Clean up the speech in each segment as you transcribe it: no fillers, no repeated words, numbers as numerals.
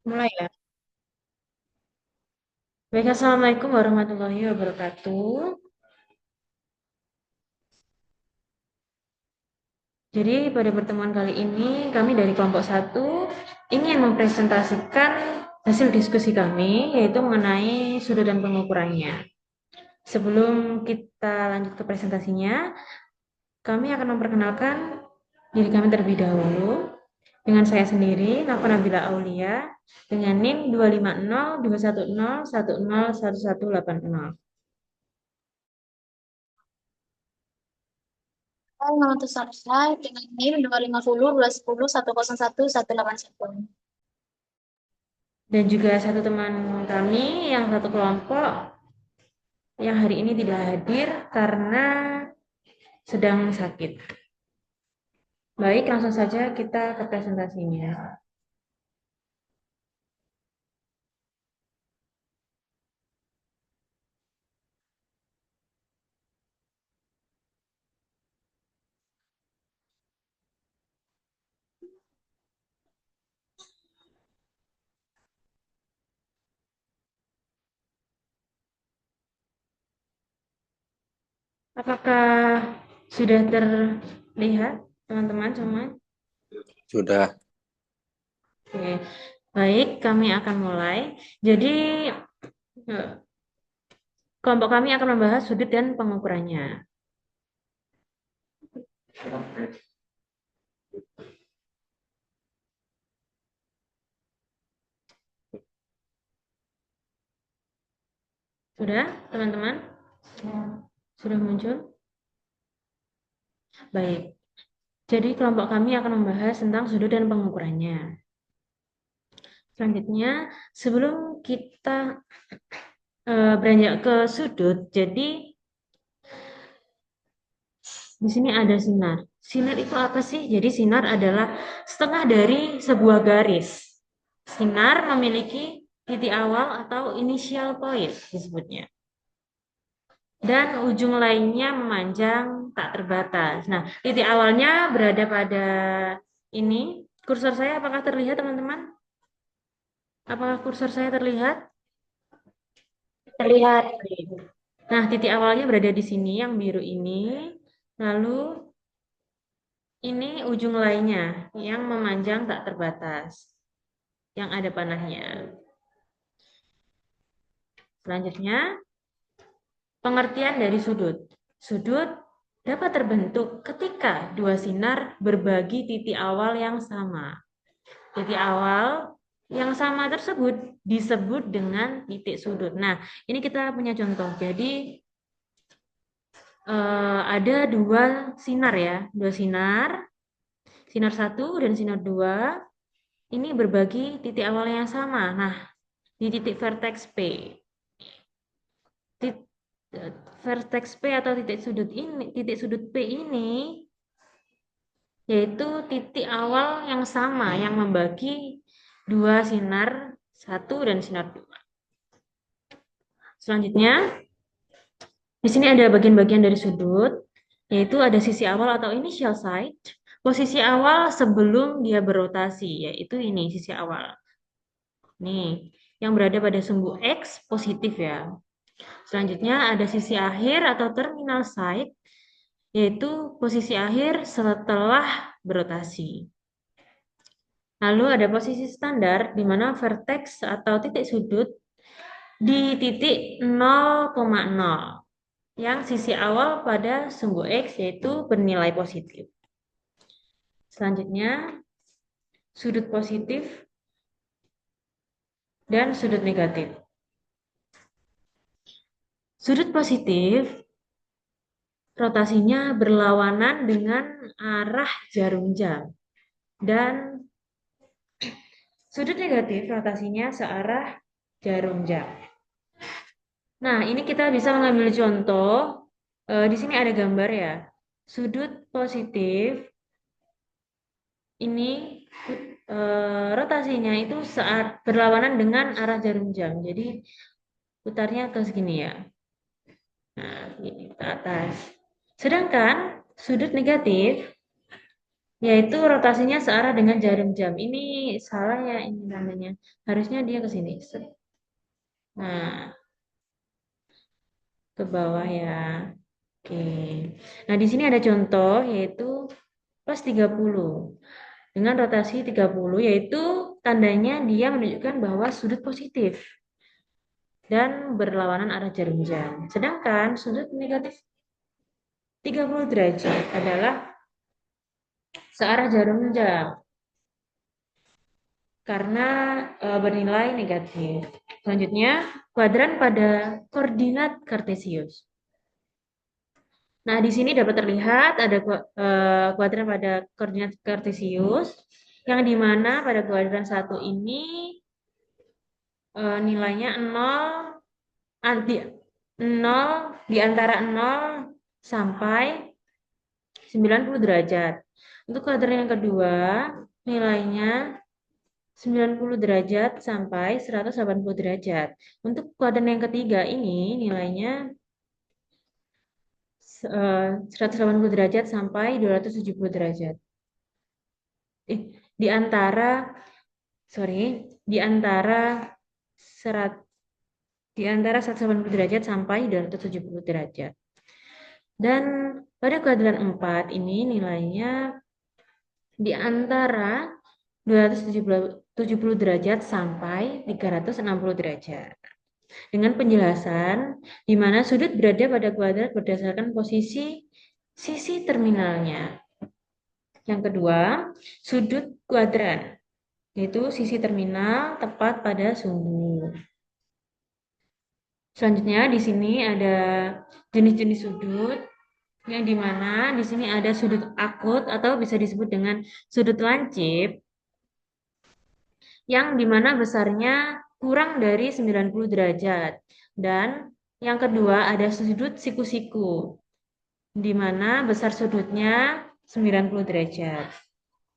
Mulai ya. Baik, Assalamualaikum warahmatullahi wabarakatuh. Jadi pada pertemuan kali ini kami dari kelompok satu ingin mempresentasikan hasil diskusi kami yaitu mengenai sudut dan pengukurannya. Sebelum kita lanjut ke presentasinya, kami akan memperkenalkan diri kami terlebih dahulu. Dengan saya sendiri, Nafa Nabila Aulia, dengan NIM 25021010118. Hai, nama itu Sapsai dengan NIM 250 210 101 181. Dan juga satu teman kami yang satu kelompok yang hari ini tidak hadir karena sedang sakit. Baik, langsung saja kita ke presentasinya. Apakah sudah terlihat teman-teman semua? Sudah. Oke. Baik, kami akan mulai. Jadi kelompok kami akan membahas sudut dan pengukurannya. Sudah, teman-teman? Sudah muncul? Baik. Jadi kelompok kami akan membahas tentang sudut dan pengukurannya. Selanjutnya, sebelum kita beranjak ke sudut, jadi di sini ada sinar. Sinar itu apa sih? Jadi sinar adalah setengah dari sebuah garis. Sinar memiliki titik awal atau initial point disebutnya. Dan ujung lainnya memanjang tak terbatas. Nah, titik awalnya berada pada ini. Kursor saya apakah terlihat, teman-teman? Apakah kursor saya terlihat? Terlihat. Nah, titik awalnya berada di sini, yang biru ini. Lalu ini ujung lainnya, yang memanjang tak terbatas, yang ada panahnya. Selanjutnya, pengertian dari sudut. Sudut dapat terbentuk ketika dua sinar berbagi titik awal yang sama. Titik awal yang sama tersebut disebut dengan titik sudut. Nah, ini kita punya contoh. Jadi, ada dua sinar ya, dua sinar, sinar satu dan sinar dua, ini berbagi titik awal yang sama. Nah, di titik vertex P. Vertex P atau titik sudut P ini yaitu titik awal yang sama yang membagi dua sinar satu dan sinar dua. Selanjutnya, di sini ada bagian-bagian dari sudut, yaitu ada sisi awal atau initial side, posisi awal sebelum dia berotasi, yaitu ini sisi awal. Nih, yang berada pada sumbu X positif ya. Selanjutnya ada sisi akhir atau terminal side, yaitu posisi akhir setelah berotasi. Lalu ada posisi standar di mana vertex atau titik sudut di titik 0,0 yang sisi awal pada sumbu X yaitu bernilai positif. Selanjutnya sudut positif dan sudut negatif. Sudut positif rotasinya berlawanan dengan arah jarum jam dan sudut negatif rotasinya searah jarum jam. Nah, ini kita bisa mengambil contoh. Di sini ada gambar ya. Sudut positif ini rotasinya itu saat berlawanan dengan arah jarum jam. Jadi putarnya ke segini ya. Nah, ini ke atas. Sedangkan sudut negatif yaitu rotasinya searah dengan jarum jam. Ini salah ya ini namanya. Harusnya dia ke sini. Set. Nah, ke bawah ya. Oke. Nah, di sini ada contoh yaitu plus 30. Dengan rotasi 30 yaitu tandanya dia menunjukkan bahwa sudut positif dan berlawanan arah jarum jam. Sedangkan sudut negatif 30 derajat adalah searah jarum jam karena bernilai negatif. Selanjutnya, kuadran pada koordinat kartesius. Nah, di sini dapat terlihat ada kuadran pada koordinat kartesius yang dimana pada kuadran 1 ini nilainya 0 anti 0 di antara 0 sampai 90 derajat. Untuk kuadran yang kedua, nilainya 90 derajat sampai 180 derajat. Untuk kuadran yang ketiga ini nilainya 180 derajat sampai 270 derajat. Di antara di antara serat di antara 180 derajat sampai 270 derajat. Dan pada kuadran 4 ini nilainya di antara 270 derajat sampai 360 derajat. Dengan penjelasan di mana sudut berada pada kuadrat berdasarkan posisi sisi terminalnya. Yang kedua, sudut kuadran, yaitu sisi terminal tepat pada sumbu. Selanjutnya di sini ada jenis-jenis sudut yang dimana di sini ada sudut akut atau bisa disebut dengan sudut lancip yang dimana besarnya kurang dari 90 derajat. Dan yang kedua ada sudut siku-siku di mana besar sudutnya 90 derajat.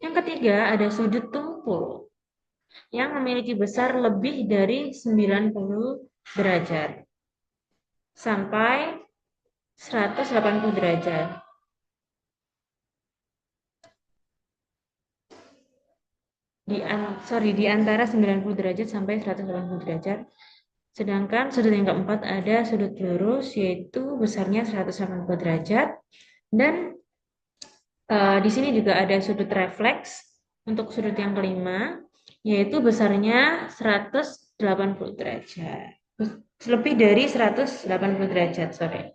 Yang ketiga ada sudut tumpul yang memiliki besar lebih dari 90 derajat sampai 180 derajat. Di antara 90 derajat sampai 180 derajat. Sedangkan sudut yang keempat ada sudut lurus yaitu besarnya 180 derajat dan di sini juga ada sudut refleks untuk sudut yang kelima yaitu besarnya 180 derajat. Lebih dari 180 derajat, sorry.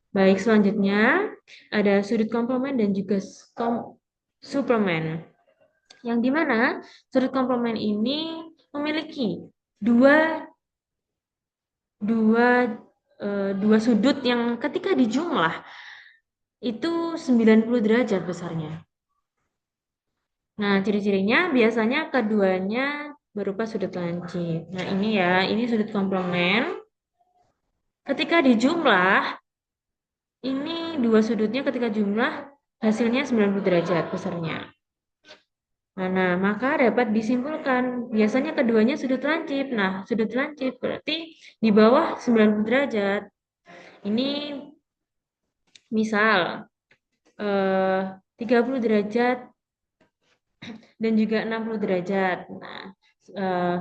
Baik, selanjutnya ada sudut komplement dan juga suplemen. Yang dimana sudut komplement ini memiliki dua sudut yang ketika dijumlah itu 90 derajat besarnya. Nah, ciri-cirinya biasanya keduanya berupa sudut lancip. Nah, ini ya, ini sudut komplement. Ketika dijumlah, ini dua sudutnya ketika jumlah hasilnya 90 derajat besarnya. Nah, maka dapat disimpulkan biasanya keduanya sudut lancip. Nah, sudut lancip berarti di bawah 90 derajat. Ini misal 30 derajat dan juga 60 derajat. Nah,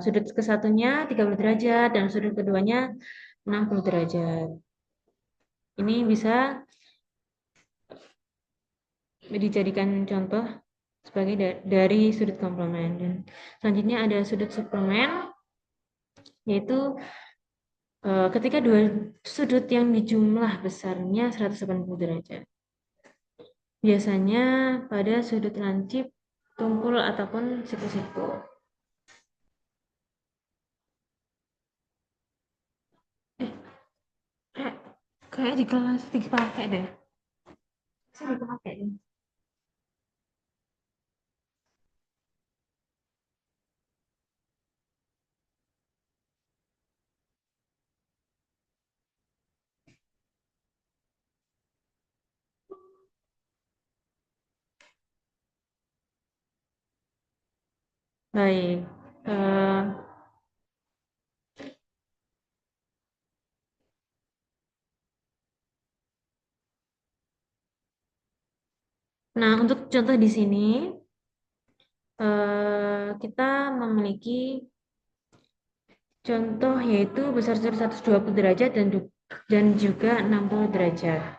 sudut kesatunya 30 derajat dan sudut keduanya 60 derajat. Ini bisa dijadikan contoh sebagai dari sudut komplement. Dan selanjutnya ada sudut suplemen, yaitu ketika dua sudut yang dijumlah besarnya 180 derajat. Biasanya pada sudut lancip, tumpul, ataupun siku-siku. Kayak di kelas dipakai deh. Saya dipakai deh. Baik. Nah, untuk contoh di sini, kita memiliki contoh yaitu besar sudut 120 derajat dan juga 60 derajat.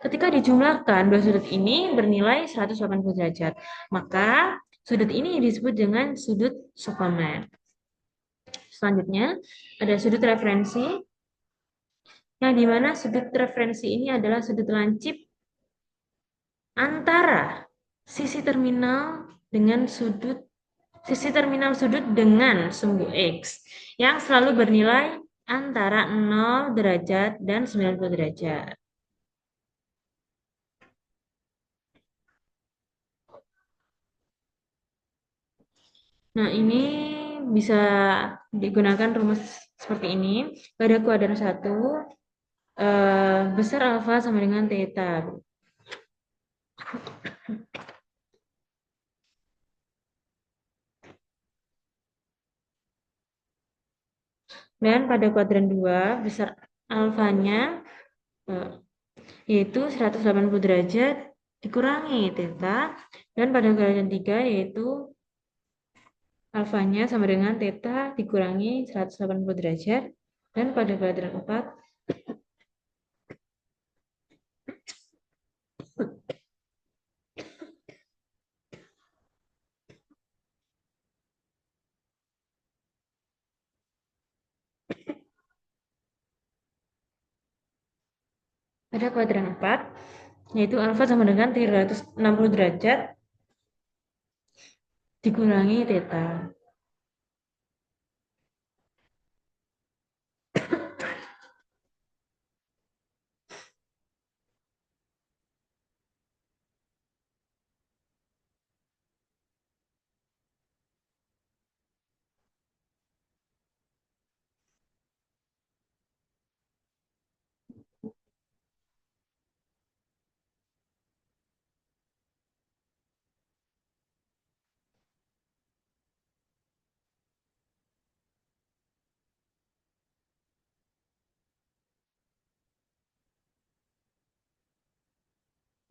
Ketika dijumlahkan, dua sudut ini bernilai 180 derajat. Maka sudut ini disebut dengan sudut Sokoman. Selanjutnya, ada sudut referensi, yang dimana sudut referensi ini adalah sudut lancip antara sisi terminal dengan sudut dengan sumbu X yang selalu bernilai antara 0 derajat dan 90 derajat. Nah, ini bisa digunakan rumus seperti ini. Pada kuadran 1, besar alfa sama dengan theta. Dan pada kuadran 2, besar alfanya yaitu 180 derajat dikurangi theta. Dan pada kuadran 3 yaitu alfanya sama dengan theta dikurangi 180 derajat. Dan pada kuadran 4, yaitu alfa sama dengan 360 derajat dikurangi theta.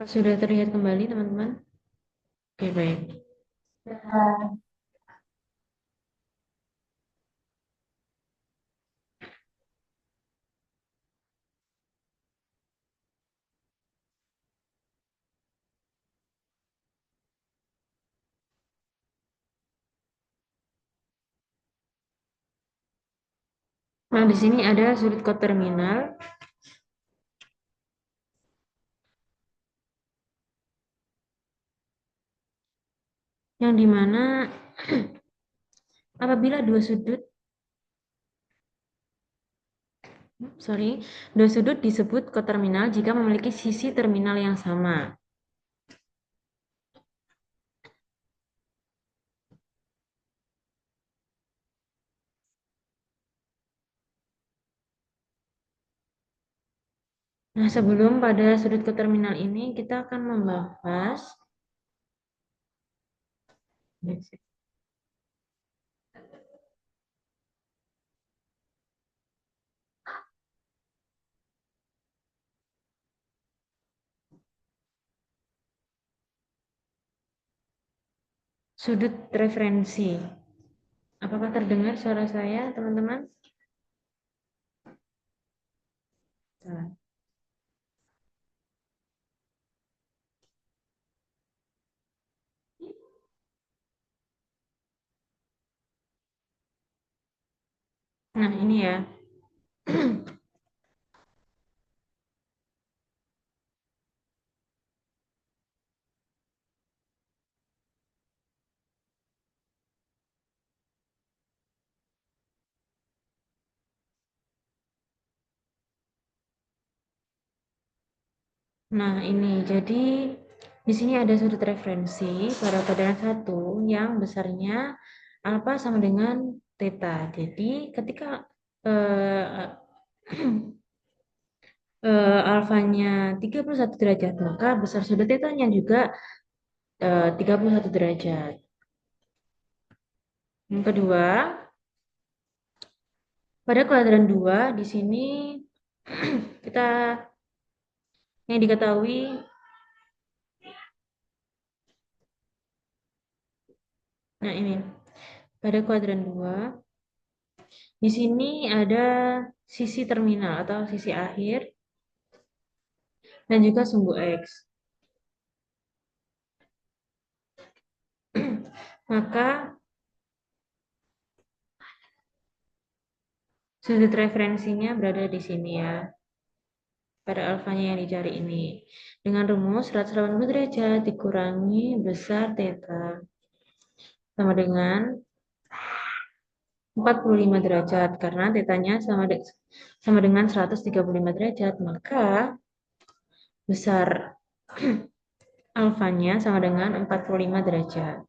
Sudah terlihat kembali, teman-teman? Oke, baik. Nah, di sini ada sudut koterminal yang dimana apabila dua sudut disebut koterminal jika memiliki sisi terminal yang sama. Nah, sebelum pada sudut koterminal ini, kita akan membahas sudut referensi. Apakah terdengar suara saya, teman-teman? Nah, ini ya. Nah, ini jadi di sini ada sudut referensi pada kuadran 1 yang besarnya alfa sama dengan theta. Jadi, ketika eh, alfanya 31 derajat, maka besar sudut tetanya juga 31 derajat. Yang kedua, pada kuadran 2 di sini kita yang diketahui Nah, ini pada kuadran 2, di sini ada sisi terminal atau sisi akhir dan juga sumbu X. Maka sudut referensinya berada di sini ya, pada alfanya yang dicari ini. Dengan rumus 180 derajat dikurangi besar theta sama dengan 45 derajat karena tetanya sama dengan 135 derajat, maka besar alfanya sama dengan 45 derajat.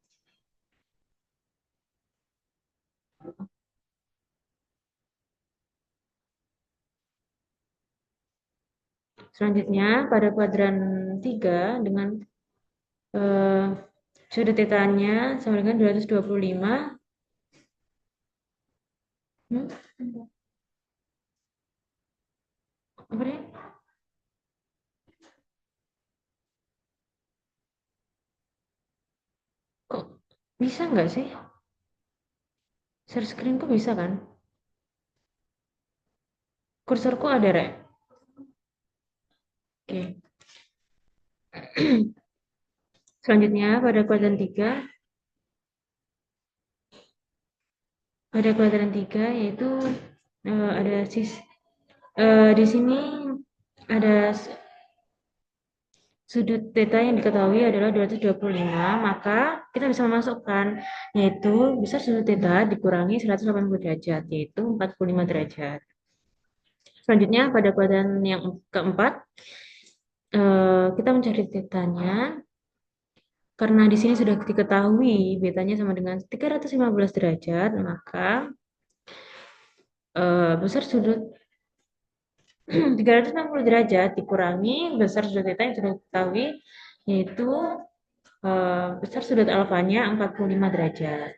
Selanjutnya pada kuadran 3 dengan eh, sudut tetanya sama dengan 225. Hmm? Apa deh? Kok bisa nggak sih? Share screen kok bisa kan? Kursorku ada, Rek. Oke. Selanjutnya pada kuadran 3 yaitu ada di sini ada sudut theta yang diketahui adalah 225, maka kita bisa memasukkan yaitu besar sudut theta dikurangi 180 derajat, yaitu 45 derajat. Selanjutnya pada kuadran yang keempat, kita mencari tetanya. Karena di sini sudah diketahui betanya sama dengan 315 derajat, maka besar sudut 360 derajat dikurangi besar sudut theta yang sudah diketahui, yaitu besar sudut alfanya 45 derajat.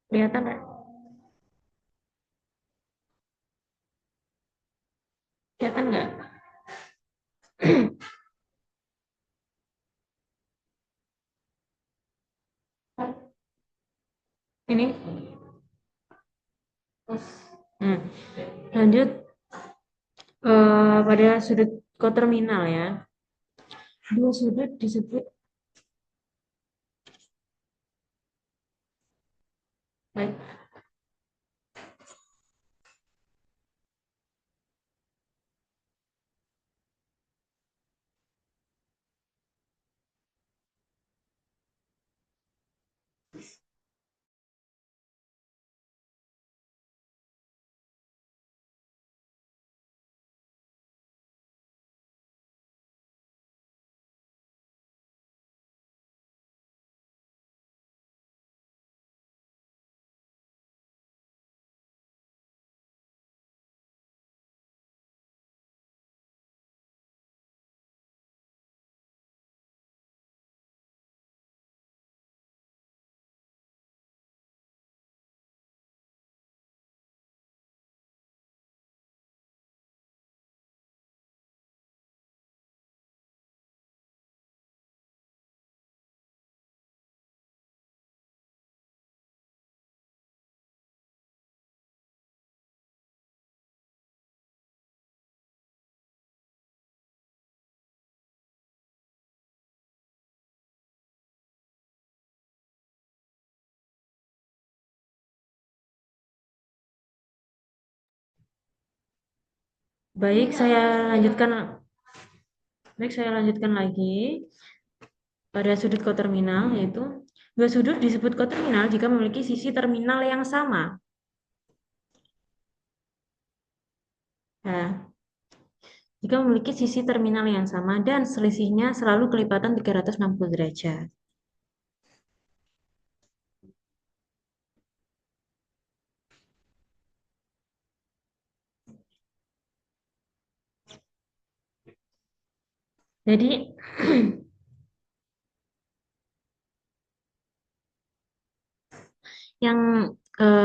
Kelihatan nggak? Kelihatan nggak? Ini. Hmm. Lanjut pada sudut koterminal ya. Dua sudut disebut baik. Baik, saya lanjutkan lagi pada sudut koterminal, yaitu dua sudut disebut koterminal jika memiliki sisi terminal yang sama. Nah, jika memiliki sisi terminal yang sama dan selisihnya selalu kelipatan 360 derajat. Jadi yang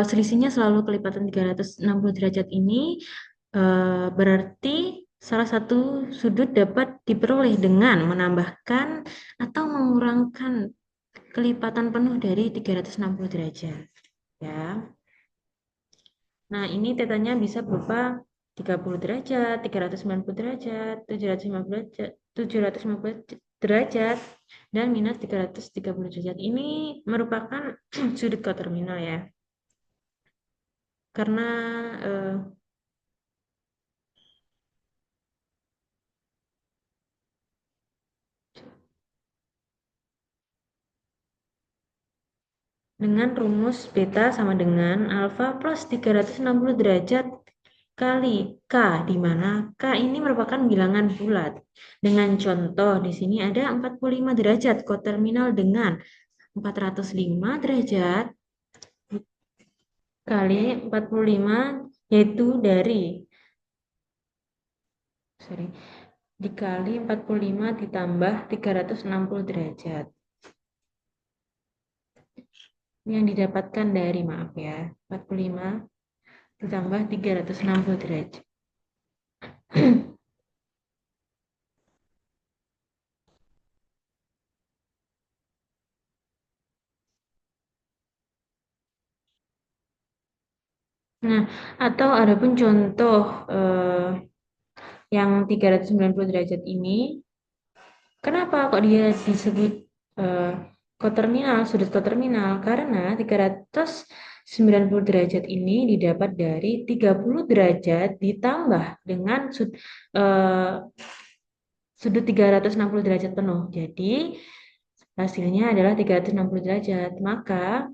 selisihnya selalu kelipatan 360 derajat ini berarti salah satu sudut dapat diperoleh dengan menambahkan atau mengurangkan kelipatan penuh dari 360 derajat. Ya. Nah, ini tetanya bisa berupa 30 derajat, 390 derajat, 750 derajat, 750 derajat, dan minus 330 derajat. Ini merupakan sudut koterminal ya. Karena eh, dengan rumus beta sama dengan alfa plus 360 derajat kali K, di mana K ini merupakan bilangan bulat. Dengan contoh, di sini ada 45 derajat koterminal dengan 405 derajat kali 45, yaitu sorry, dikali 45 ditambah 360 derajat. Ini yang didapatkan dari, maaf ya, 45 ditambah 360 derajat. Nah, atau ada pun contoh yang 390 derajat ini, kenapa kok dia disebut eh, koterminal, sudut koterminal? Karena 390 derajat ini didapat dari 30 derajat ditambah dengan eh, sudut 360 derajat penuh. Jadi, hasilnya adalah 360 derajat. Maka,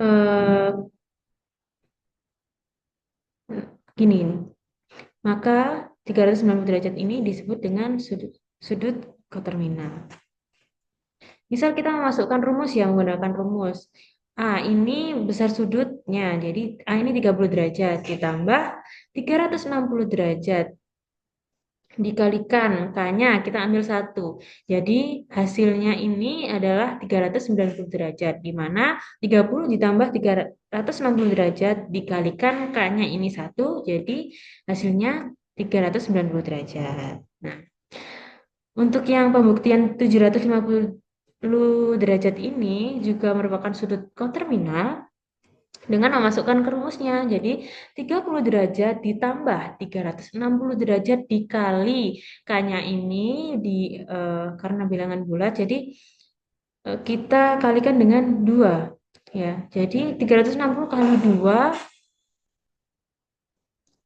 eh, gini, maka 390 derajat ini disebut dengan sudut koterminal. Misal kita memasukkan rumus yang menggunakan rumus A ini besar sudutnya, jadi A ini 30 derajat ditambah 360 derajat dikalikan K-nya kita ambil 1. Jadi hasilnya ini adalah 390 derajat, di mana 30 ditambah 360 derajat dikalikan K-nya ini 1, jadi hasilnya 390 derajat. Nah, untuk yang pembuktian 750 derajat ini juga merupakan sudut koterminal dengan memasukkan ke rumusnya. Jadi 30 derajat ditambah 360 derajat dikali K-nya ini karena bilangan bulat, jadi kita kalikan dengan 2. Ya, jadi 360 kali 2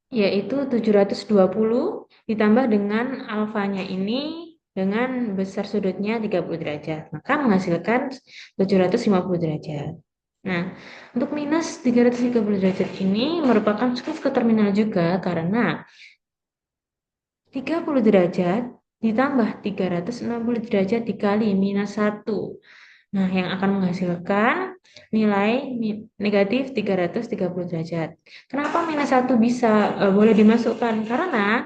yaitu 720 ditambah dengan alfanya ini dengan besar sudutnya 30 derajat. Maka menghasilkan 750 derajat. Nah, untuk minus 330 derajat ini merupakan sudut koterminal juga karena 30 derajat ditambah 360 derajat dikali minus 1. Nah, yang akan menghasilkan nilai negatif 330 derajat. Kenapa minus 1 bisa boleh dimasukkan? Karena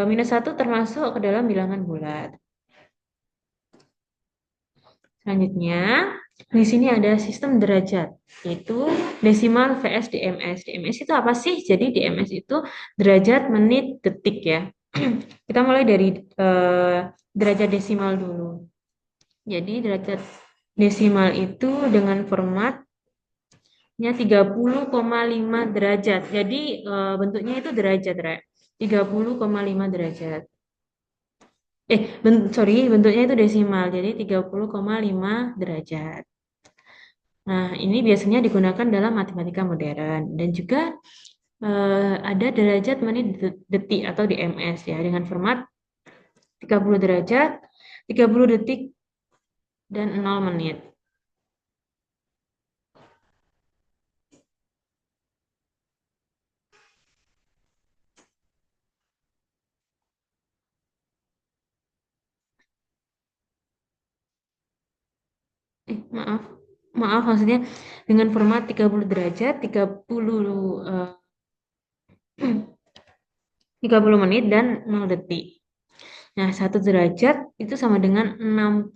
minus 1 termasuk ke dalam bilangan bulat. Selanjutnya, di sini ada sistem derajat, yaitu desimal vs DMS. DMS itu apa sih? Jadi DMS itu derajat, menit, detik ya. Kita mulai dari derajat desimal dulu. Jadi derajat desimal itu dengan formatnya 30,5 derajat. Jadi bentuknya itu derajat, Rek. 30,5 derajat. Bentuknya itu desimal, jadi 30,5 derajat. Nah, ini biasanya digunakan dalam matematika modern dan juga ada derajat menit detik atau DMS ya dengan format 30 derajat, 30 detik dan 0 menit. Maaf. Maaf maksudnya dengan format 30 derajat, 30 menit dan 0 detik. Nah, 1 derajat itu sama dengan 60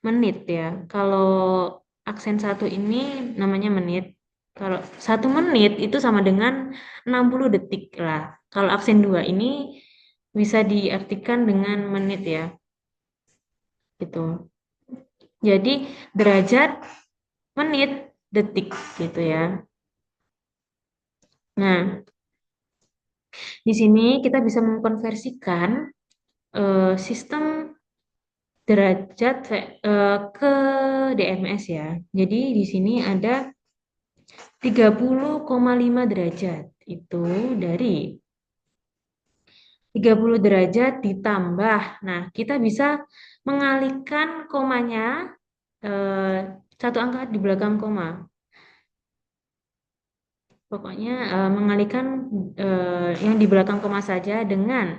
menit ya. Kalau aksen satu ini namanya menit. Kalau 1 menit itu sama dengan 60 detik lah. Kalau aksen dua ini bisa diartikan dengan menit ya. Gitu. Jadi derajat, menit, detik gitu ya. Nah, di sini kita bisa mengkonversikan sistem derajat ke DMS ya. Jadi di sini ada 30,5 derajat. Itu dari 30 derajat ditambah. Nah, kita bisa mengalihkan komanya eh, satu angka di belakang koma. Pokoknya mengalihkan yang di belakang koma saja dengan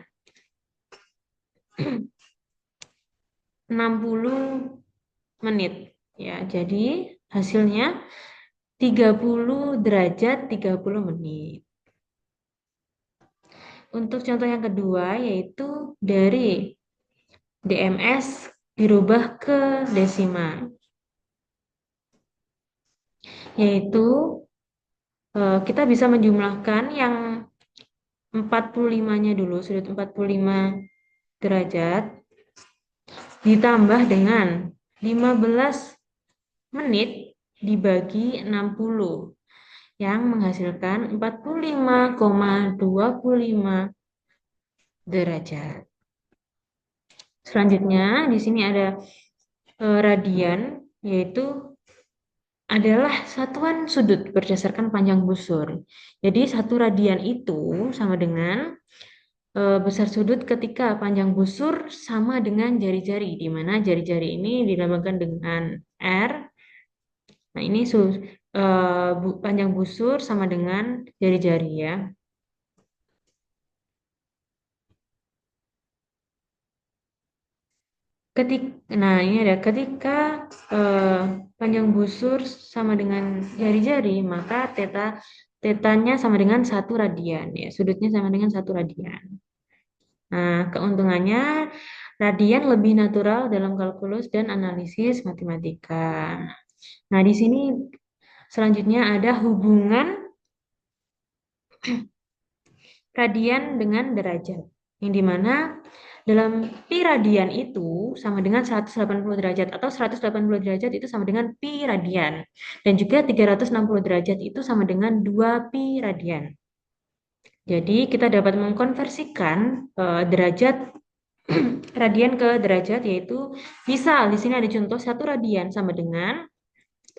60 menit. Ya, jadi hasilnya 30 derajat 30 menit. Untuk contoh yang kedua yaitu dari DMS dirubah ke desimal. Yaitu kita bisa menjumlahkan yang 45-nya dulu, sudut 45 derajat ditambah dengan 15 menit dibagi 60 yang menghasilkan 45,25 derajat. Selanjutnya di sini ada radian, yaitu adalah satuan sudut berdasarkan panjang busur. Jadi 1 radian itu sama dengan besar sudut ketika panjang busur sama dengan jari-jari, di mana jari-jari ini dilambangkan dengan R. Nah, ini panjang busur sama dengan jari-jari ya. Nah, ini ada ketika eh, panjang busur sama dengan jari-jari, maka tetanya sama dengan 1 radian ya. Sudutnya sama dengan 1 radian. Nah, keuntungannya radian lebih natural dalam kalkulus dan analisis matematika. Nah, di sini selanjutnya ada hubungan radian dengan derajat. Yang dimana dalam pi radian itu sama dengan 180 derajat atau 180 derajat itu sama dengan pi radian. Dan juga 360 derajat itu sama dengan 2 pi radian. Jadi kita dapat mengkonversikan derajat radian ke derajat yaitu misal di sini ada contoh 1 radian sama dengan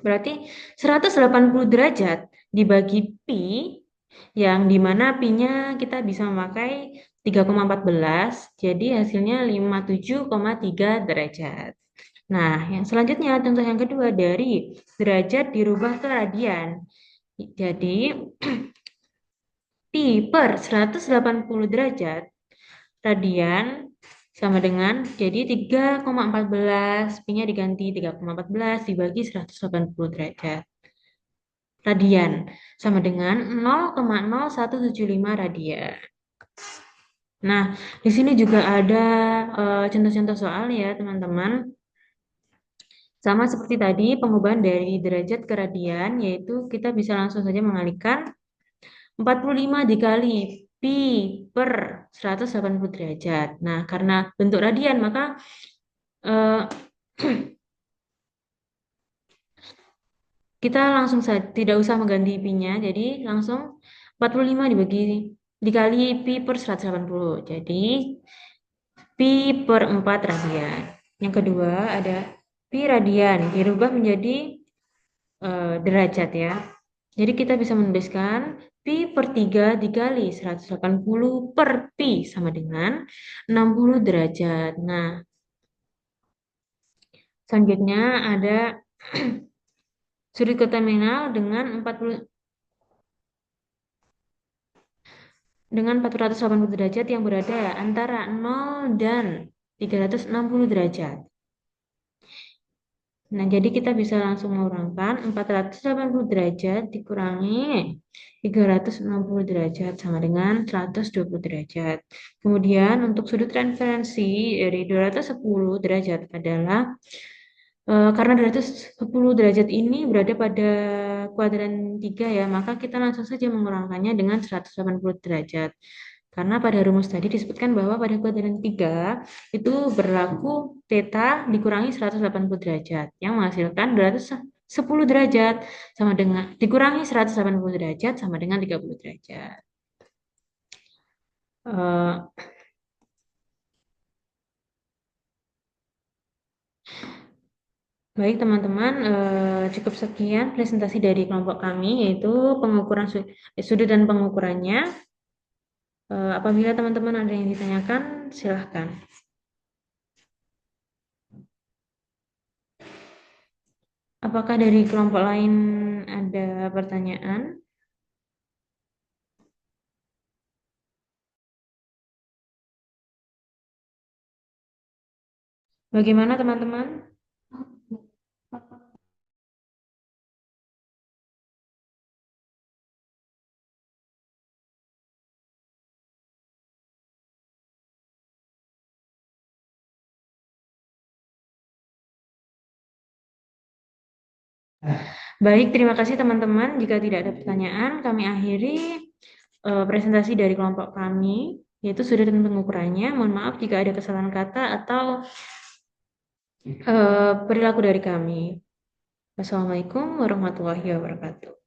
berarti 180 derajat dibagi pi yang dimana pi-nya kita bisa memakai 3,14 jadi hasilnya 57,3 derajat. Nah, yang selanjutnya contoh yang kedua dari derajat dirubah ke radian. Jadi pi per 180 derajat radian sama dengan jadi 3,14 pi-nya diganti 3,14 dibagi 180 derajat radian sama dengan 0,0175 radian. Nah, di sini juga ada contoh-contoh soal ya, teman-teman. Sama seperti tadi, pengubahan dari derajat ke radian, yaitu kita bisa langsung saja mengalihkan 45 dikali pi per 180 derajat. Nah, karena bentuk radian, maka eh, kita langsung saja tidak usah mengganti pi-nya, jadi langsung 45 dikali pi per 180. Jadi pi per 4 radian. Yang kedua ada pi radian dirubah menjadi derajat ya. Jadi kita bisa menuliskan pi per 3 dikali 180 per pi sama dengan 60 derajat. Nah, selanjutnya ada sudut koterminal dengan 480 derajat yang berada antara 0 dan 360 derajat. Nah, jadi kita bisa langsung mengurangkan 480 derajat dikurangi 360 derajat sama dengan 120 derajat. Kemudian untuk sudut referensi dari 210 derajat adalah karena 210 derajat ini berada pada kuadran 3 ya, maka kita langsung saja mengurangkannya dengan 180 derajat. Karena pada rumus tadi disebutkan bahwa pada kuadran 3 itu berlaku theta dikurangi 180 derajat yang menghasilkan 210 derajat sama dengan dikurangi 180 derajat sama dengan 30 derajat. Eh, Baik teman-teman, cukup sekian presentasi dari kelompok kami yaitu pengukuran sudut dan pengukurannya. Apabila teman-teman ada yang ditanyakan, silahkan. Apakah dari kelompok lain ada pertanyaan? Bagaimana teman-teman? Baik, terima kasih teman-teman. Jika tidak ada pertanyaan, kami akhiri presentasi dari kelompok kami, yaitu sudut dan pengukurannya. Mohon maaf jika ada kesalahan kata atau perilaku dari kami. Wassalamualaikum warahmatullahi wabarakatuh.